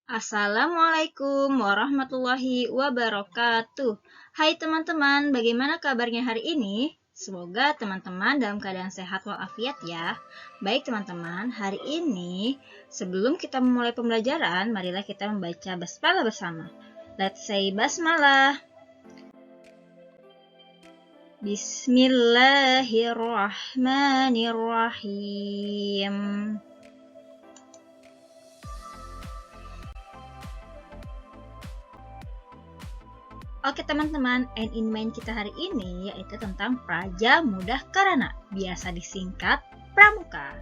Assalamualaikum warahmatullahi wabarakatuh. Hai teman-teman, bagaimana kabarnya hari ini? Semoga teman-teman dalam keadaan sehat walafiat ya. Baik teman-teman, hari ini sebelum kita memulai pembelajaran, marilah kita membaca basmalah bersama. Let's say basmalah. Bismillahirrahmanirrahim. Oke teman-teman, in main kita hari ini yaitu tentang Praja Mudah Karana, biasa disingkat Pramuka.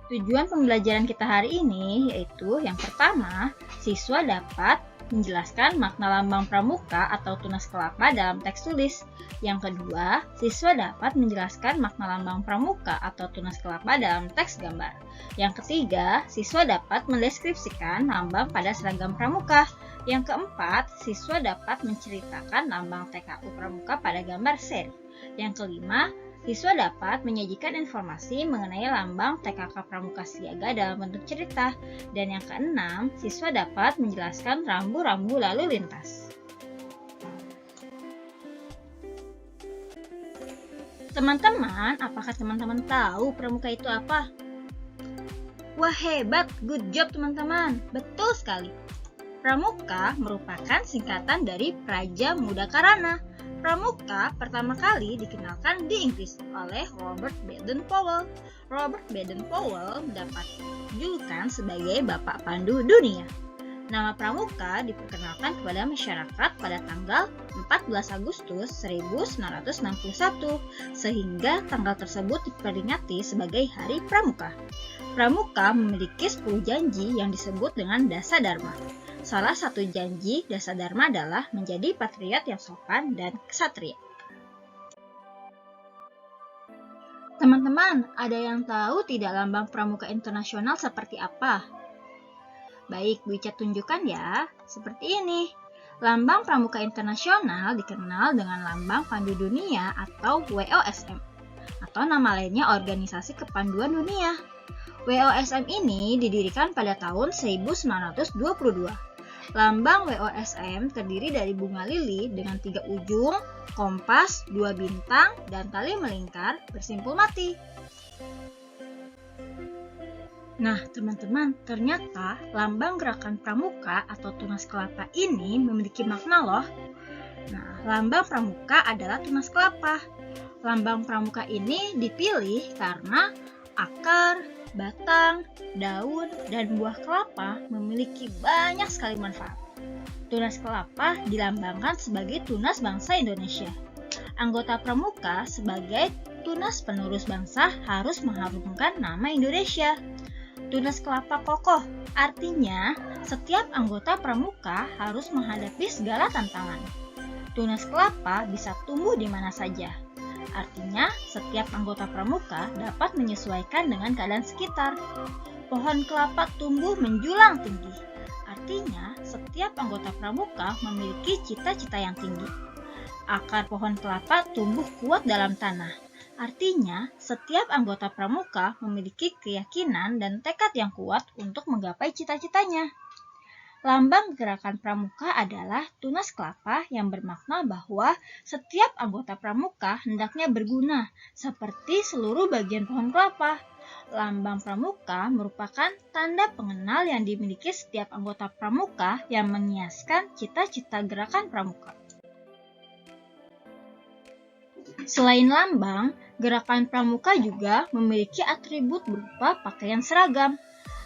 Tujuan pembelajaran kita hari ini yaitu yang pertama, siswa dapat menjelaskan makna lambang pramuka atau tunas kelapa dalam teks tulis. Yang kedua, siswa dapat menjelaskan makna lambang pramuka atau tunas kelapa dalam teks gambar. Yang ketiga, siswa dapat mendeskripsikan lambang pada seragam pramuka. Yang keempat, siswa dapat menceritakan lambang TKU pramuka pada gambar seri. Yang kelima, siswa dapat menyajikan informasi mengenai lambang TKK Pramuka Siaga dalam bentuk cerita. Dan yang keenam, siswa dapat menjelaskan rambu-rambu lalu lintas. Teman-teman, apakah teman-teman tahu pramuka itu apa? Wah hebat, good job teman-teman. Betul sekali. Pramuka merupakan singkatan dari Praja Mudah Karana. Pramuka pertama kali dikenalkan di Inggris oleh Robert Baden-Powell. Robert Baden-Powell mendapat julukan sebagai Bapak Pandu Dunia. Nama pramuka diperkenalkan kepada masyarakat pada tanggal 14 Agustus 1961, sehingga tanggal tersebut diperingati sebagai Hari Pramuka. Pramuka memiliki 10 janji yang disebut dengan Dasa Dharma. Salah satu janji Dasa Dharma adalah menjadi patriot yang sopan dan ksatria. Teman-teman, ada yang tahu tidak lambang pramuka internasional seperti apa? Baik, Bu Ica tunjukkan ya. Seperti ini. Lambang pramuka internasional dikenal dengan Lambang Pandu Dunia atau WOSM, atau nama lainnya Organisasi Kepanduan Dunia. WOSM ini didirikan pada tahun 1922. Lambang WOSM terdiri dari bunga lili dengan 3 ujung, kompas, 2 bintang, dan tali melingkar bersimpul mati. Nah, teman-teman, ternyata lambang gerakan pramuka atau tunas kelapa ini memiliki makna loh. Nah, lambang pramuka adalah tunas kelapa. Lambang pramuka ini dipilih karena akar, batang, daun, dan buah kelapa memiliki banyak sekali manfaat. Tunas kelapa dilambangkan sebagai tunas bangsa Indonesia. Anggota pramuka sebagai tunas penerus bangsa harus mengharumkan nama Indonesia. Tunas kelapa kokoh, artinya setiap anggota pramuka harus menghadapi segala tantangan. Tunas kelapa bisa tumbuh di mana saja. Artinya, setiap anggota pramuka dapat menyesuaikan dengan keadaan sekitar. Pohon kelapa tumbuh menjulang tinggi. Artinya, setiap anggota pramuka memiliki cita-cita yang tinggi. Akar pohon kelapa tumbuh kuat dalam tanah. Artinya, setiap anggota pramuka memiliki keyakinan dan tekad yang kuat untuk menggapai cita-citanya. Lambang gerakan pramuka adalah tunas kelapa yang bermakna bahwa setiap anggota pramuka hendaknya berguna, seperti seluruh bagian pohon kelapa. Lambang pramuka merupakan tanda pengenal yang dimiliki setiap anggota pramuka yang mengiaskan cita-cita gerakan pramuka. Selain lambang, gerakan pramuka juga memiliki atribut berupa pakaian seragam.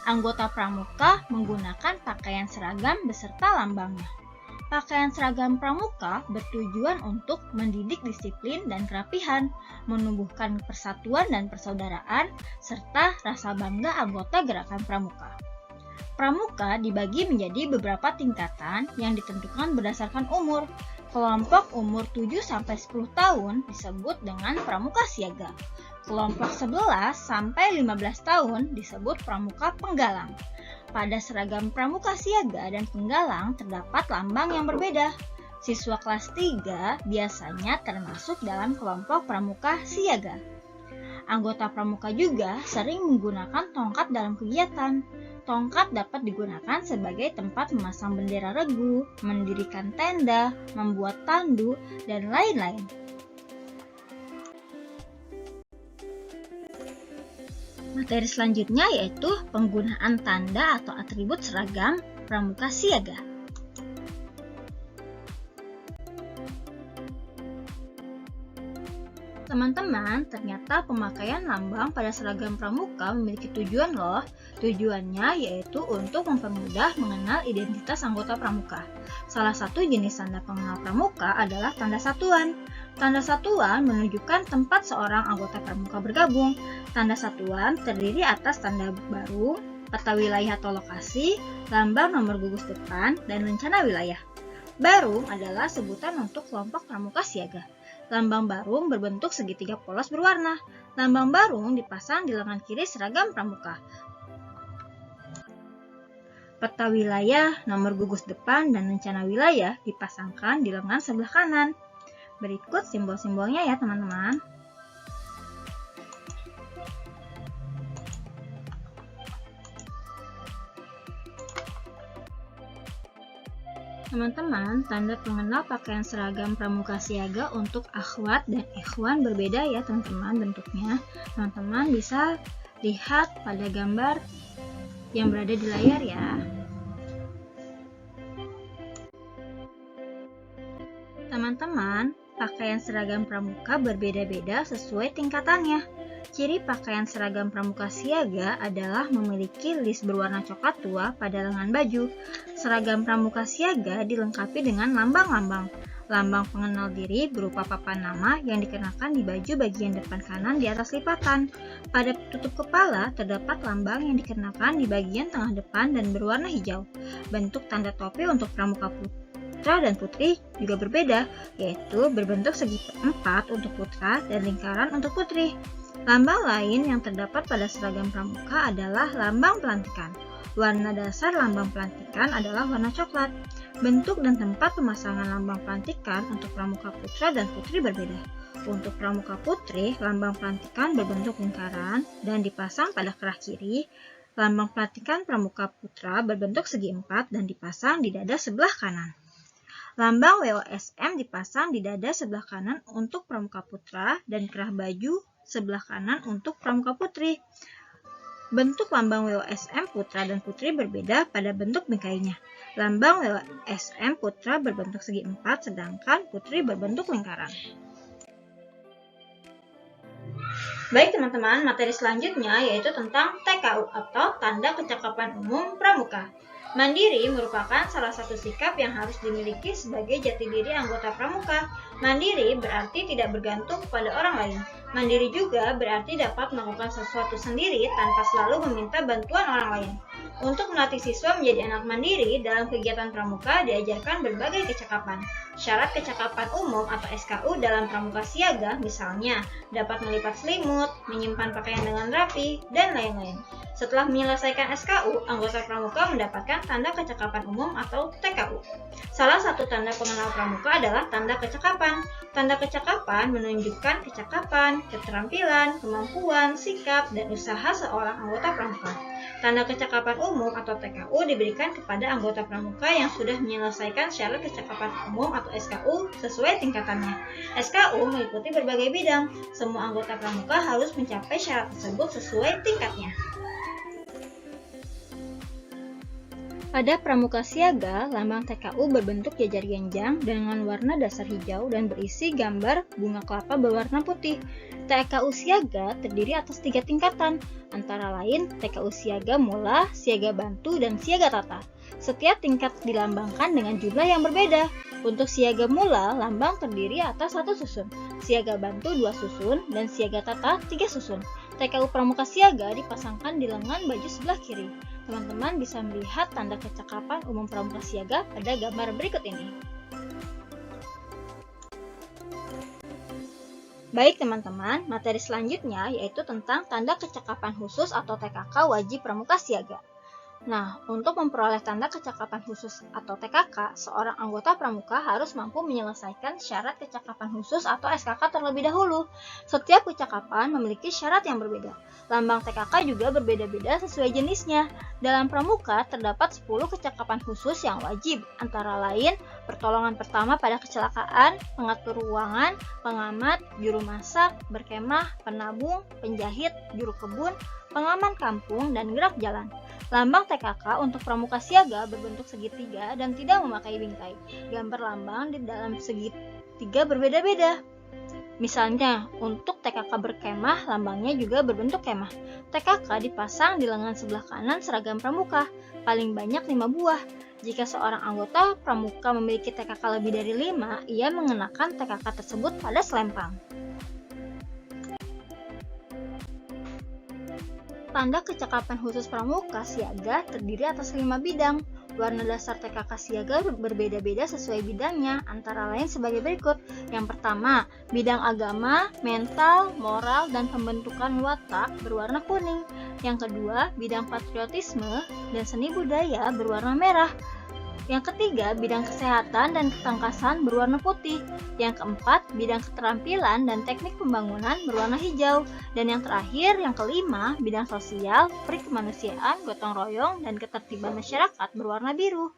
Anggota pramuka menggunakan pakaian seragam beserta lambangnya. Pakaian seragam pramuka bertujuan untuk mendidik disiplin dan kerapihan, menumbuhkan persatuan dan persaudaraan, serta rasa bangga anggota gerakan pramuka. Pramuka dibagi menjadi beberapa tingkatan yang ditentukan berdasarkan umur. Kelompok umur 7-10 tahun disebut dengan pramuka siaga. Kelompok 11-15 tahun disebut pramuka penggalang. Pada seragam pramuka siaga dan penggalang terdapat lambang yang berbeda. Siswa kelas 3 biasanya termasuk dalam kelompok pramuka siaga. Anggota pramuka juga sering menggunakan tongkat dalam kegiatan. Tongkat dapat digunakan sebagai tempat memasang bendera regu, mendirikan tenda, membuat tandu, dan lain-lain. Materi selanjutnya yaitu penggunaan tanda atau atribut seragam pramuka siaga. Teman-teman, ternyata pemakaian lambang pada seragam pramuka memiliki tujuan loh. Tujuannya yaitu untuk mempermudah mengenal identitas anggota pramuka. Salah satu jenis tanda pengenal pramuka adalah tanda satuan. Tanda satuan menunjukkan tempat seorang anggota pramuka bergabung. Tanda satuan terdiri atas tanda baru, peta wilayah atau lokasi, lambang nomor gugus depan, dan rencana wilayah. Barung adalah sebutan untuk kelompok pramuka siaga. Lambang barung berbentuk segitiga polos berwarna. Lambang barung dipasang di lengan kiri seragam pramuka. Peta wilayah, nomor gugus depan, dan rencana wilayah dipasangkan di lengan sebelah kanan. Berikut simbol-simbolnya ya teman-teman. Teman-teman, tanda pengenal pakaian seragam pramuka siaga untuk akhwat dan ikhwan berbeda ya teman-teman bentuknya. Teman-teman bisa lihat pada gambar yang berada di layar ya. Teman-teman, pakaian seragam pramuka berbeda-beda sesuai tingkatannya. Ciri pakaian seragam pramuka siaga adalah memiliki list berwarna coklat tua pada lengan baju. Seragam pramuka siaga dilengkapi dengan lambang-lambang. Lambang pengenal diri berupa papan nama yang dikenakan di baju bagian depan kanan di atas lipatan. Pada tutup kepala terdapat lambang yang dikenakan di bagian tengah depan dan berwarna hijau. Bentuk tanda topi untuk pramuka putra dan putri juga berbeda, yaitu berbentuk segi empat untuk putra dan lingkaran untuk putri. Lambang lain yang terdapat pada seragam pramuka adalah lambang pelantikan. Warna dasar lambang pelantikan adalah warna coklat. Bentuk dan tempat pemasangan lambang pelantikan untuk pramuka putra dan putri berbeda. Untuk pramuka putri, lambang pelantikan berbentuk lingkaran dan dipasang pada kerah kiri. Lambang pelantikan pramuka putra berbentuk segi empat dan dipasang di dada sebelah kanan. Lambang WOSM dipasang di dada sebelah kanan untuk pramuka putra dan kerah baju sebelah kanan untuk pramuka putri. Bentuk lambang WOSM putra dan putri berbeda pada bentuk bingkainya. Lambang WOSM putra berbentuk segi empat, sedangkan putri berbentuk lingkaran. Baik teman-teman, materi selanjutnya yaitu tentang TKU atau Tanda Kecakapan Umum Pramuka. Mandiri merupakan salah satu sikap yang harus dimiliki sebagai jati diri anggota pramuka. Mandiri berarti tidak bergantung kepada orang lain. Mandiri juga berarti dapat melakukan sesuatu sendiri tanpa selalu meminta bantuan orang lain. Untuk melatih siswa menjadi anak mandiri, dalam kegiatan pramuka diajarkan berbagai kecakapan. Syarat kecakapan umum atau SKU dalam pramuka siaga misalnya dapat melipat selimut, menyimpan pakaian dengan rapi, dan lain-lain. Setelah menyelesaikan SKU, anggota pramuka mendapatkan tanda kecakapan umum atau TKU. Salah satu tanda pengenal pramuka adalah tanda kecakapan. Tanda kecakapan menunjukkan kecakapan, keterampilan, kemampuan, sikap, dan usaha seorang anggota pramuka. Tanda kecakapan umum atau TKU diberikan kepada anggota pramuka yang sudah menyelesaikan syarat kecakapan umum atau SKU sesuai tingkatannya. SKU meliputi berbagai bidang. Semua anggota pramuka harus mencapai syarat tersebut sesuai tingkatnya. Pada pramuka siaga, lambang TKU berbentuk jajar genjang dengan warna dasar hijau dan berisi gambar bunga kelapa berwarna putih. TKU siaga terdiri atas 3 tingkatan, antara lain TKU siaga mula, siaga bantu, dan siaga tata. Setiap tingkat dilambangkan dengan jumlah yang berbeda. Untuk siaga mula, lambang terdiri atas 1 susun, siaga bantu 2 susun, dan siaga tata 3 susun. TKU pramuka siaga dipasangkan di lengan baju sebelah kiri. Teman-teman bisa melihat tanda kecakapan umum pramuka siaga pada gambar berikut ini. Baik teman-teman, materi selanjutnya yaitu tentang tanda kecakapan khusus atau TKK wajib pramuka siaga. Nah, untuk memperoleh tanda kecakapan khusus atau TKK, seorang anggota pramuka harus mampu menyelesaikan syarat kecakapan khusus atau SKK terlebih dahulu. Setiap kecakapan memiliki syarat yang berbeda. Lambang TKK juga berbeda-beda sesuai jenisnya. Dalam pramuka terdapat 10 kecakapan khusus yang wajib, antara lain pertolongan pertama pada kecelakaan, pengatur ruangan, pengamat, juru masak, berkemah, penabung, penjahit, juru kebun, pengaman kampung, dan gerak jalan. Lambang TKK untuk pramuka siaga berbentuk segitiga dan tidak memakai bingkai. Gambar lambang di dalam segitiga berbeda-beda. Misalnya, untuk TKK berkemah, lambangnya juga berbentuk kemah. TKK dipasang di lengan sebelah kanan seragam pramuka, paling banyak 5 buah. Jika seorang anggota pramuka memiliki TKK lebih dari 5, ia mengenakan TKK tersebut pada selempang. Tanda kecakapan khusus pramuka siaga terdiri atas 5 bidang. Warna dasar TKK siaga berbeda-beda sesuai bidangnya, antara lain sebagai berikut. Yang pertama, bidang agama, mental, moral, dan pembentukan watak berwarna kuning. Yang kedua, bidang patriotisme dan seni budaya berwarna merah. Yang ketiga, bidang kesehatan dan ketangkasan berwarna putih. Yang keempat, bidang keterampilan dan teknik pembangunan berwarna hijau. Dan yang terakhir, yang kelima, bidang sosial, perikemanusiaan, gotong royong, dan ketertiban masyarakat berwarna biru.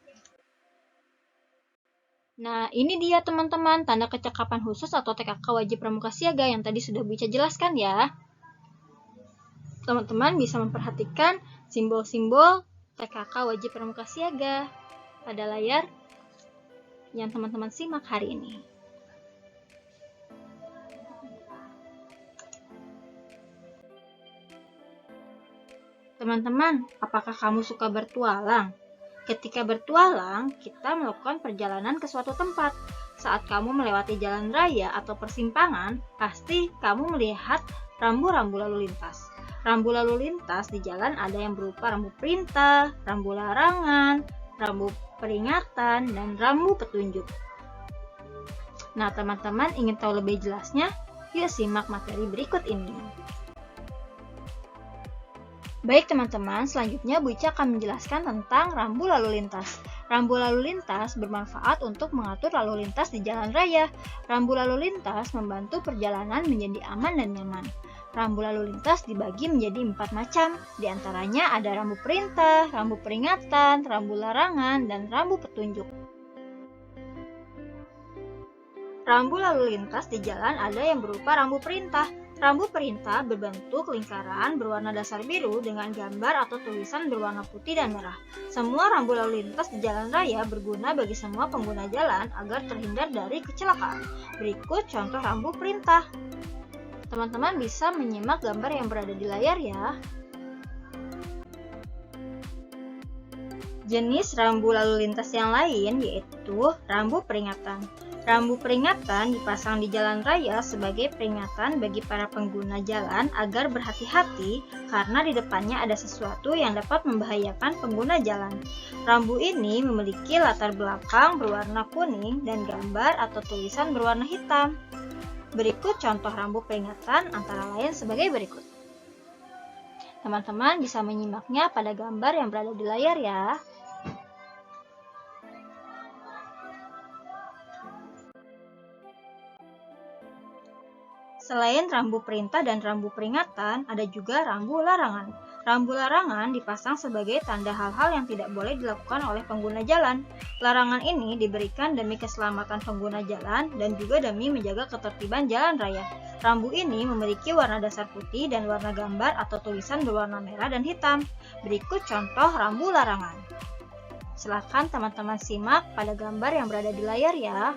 Nah, ini dia teman-teman tanda kecakapan khusus atau TKK wajib pramuka siaga yang tadi sudah Buica jelaskan ya. Teman-teman bisa memperhatikan simbol-simbol TKK wajib pramuka siaga pada layar yang teman-teman simak hari ini. Teman-teman, apakah kamu suka bertualang? Ketika bertualang, kita melakukan perjalanan ke suatu tempat. Saat kamu melewati jalan raya atau persimpangan, pasti kamu melihat rambu-rambu lalu lintas. Rambu lalu lintas di jalan ada yang berupa rambu perintah, rambu larangan, rambu peringatan, dan rambu petunjuk. Nah, teman-teman ingin tahu lebih jelasnya? Yuk simak materi berikut ini. Baik teman-teman, selanjutnya Buica akan menjelaskan tentang rambu lalu lintas. Rambu lalu lintas bermanfaat untuk mengatur lalu lintas di jalan raya. Rambu lalu lintas membantu perjalanan menjadi aman dan nyaman. Rambu lalu lintas dibagi menjadi 4 macam, diantaranya ada rambu perintah, rambu peringatan, rambu larangan, dan rambu petunjuk. Rambu lalu lintas di jalan ada yang berupa rambu perintah. Rambu perintah berbentuk lingkaran berwarna dasar biru dengan gambar atau tulisan berwarna putih dan merah. Semua rambu lalu lintas di jalan raya berguna bagi semua pengguna jalan agar terhindar dari kecelakaan. Berikut contoh rambu perintah. Teman-teman bisa menyimak gambar yang berada di layar ya. Jenis rambu lalu lintas yang lain yaitu rambu peringatan. Rambu peringatan dipasang di jalan raya sebagai peringatan bagi para pengguna jalan agar berhati-hati karena di depannya ada sesuatu yang dapat membahayakan pengguna jalan. Rambu ini memiliki latar belakang berwarna kuning dan gambar atau tulisan berwarna hitam. Berikut contoh rambu peringatan antara lain sebagai berikut. Teman-teman bisa menyimaknya pada gambar yang berada di layar ya. Selain rambu perintah dan rambu peringatan, ada juga rambu larangan. Rambu larangan dipasang sebagai tanda hal-hal yang tidak boleh dilakukan oleh pengguna jalan. Larangan ini diberikan demi keselamatan pengguna jalan dan juga demi menjaga ketertiban jalan raya. Rambu ini memiliki warna dasar putih dan warna gambar atau tulisan berwarna merah dan hitam. Berikut contoh rambu larangan. Silakan teman-teman simak pada gambar yang berada di layar ya.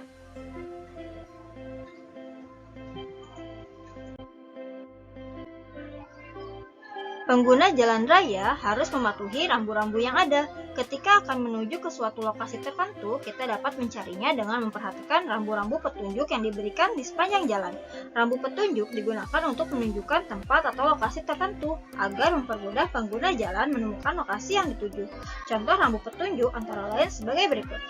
Pengguna jalan raya harus mematuhi rambu-rambu yang ada. Ketika akan menuju ke suatu lokasi tertentu, kita dapat mencarinya dengan memperhatikan rambu-rambu petunjuk yang diberikan di sepanjang jalan. Rambu petunjuk digunakan untuk menunjukkan tempat atau lokasi tertentu agar mempermudah pengguna jalan menemukan lokasi yang dituju. Contoh rambu petunjuk antara lain sebagai berikut.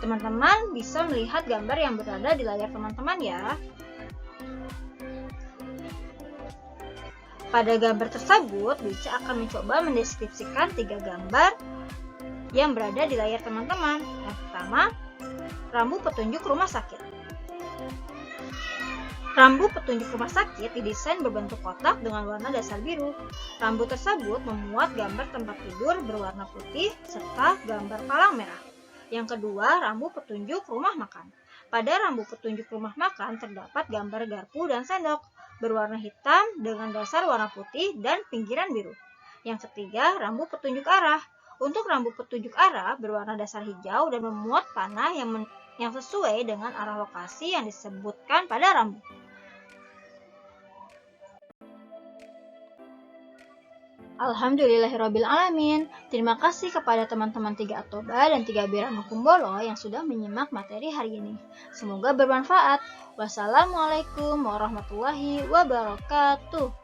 Teman-teman bisa melihat gambar yang berada di layar teman-teman ya. Pada gambar tersebut, Lica akan mencoba mendeskripsikan 3 gambar yang berada di layar teman-teman. Yang pertama, rambu petunjuk rumah sakit. Rambu petunjuk rumah sakit didesain berbentuk kotak dengan warna dasar biru. Rambu tersebut memuat gambar tempat tidur berwarna putih serta gambar palang merah. Yang kedua, rambu petunjuk rumah makan. Pada rambu petunjuk rumah makan terdapat gambar garpu dan sendok berwarna hitam dengan dasar warna putih dan pinggiran biru. Yang ketiga, rambu petunjuk arah. Untuk rambu petunjuk arah berwarna dasar hijau dan memuat panah yang sesuai dengan arah lokasi yang disebutkan pada rambu. Alhamdulillahirrabbilalamin. Terima kasih kepada teman-teman 3 Atoba dan 3 Biranu Kumbolo yang sudah menyimak materi hari ini. Semoga bermanfaat. Wassalamualaikum warahmatullahi wabarakatuh.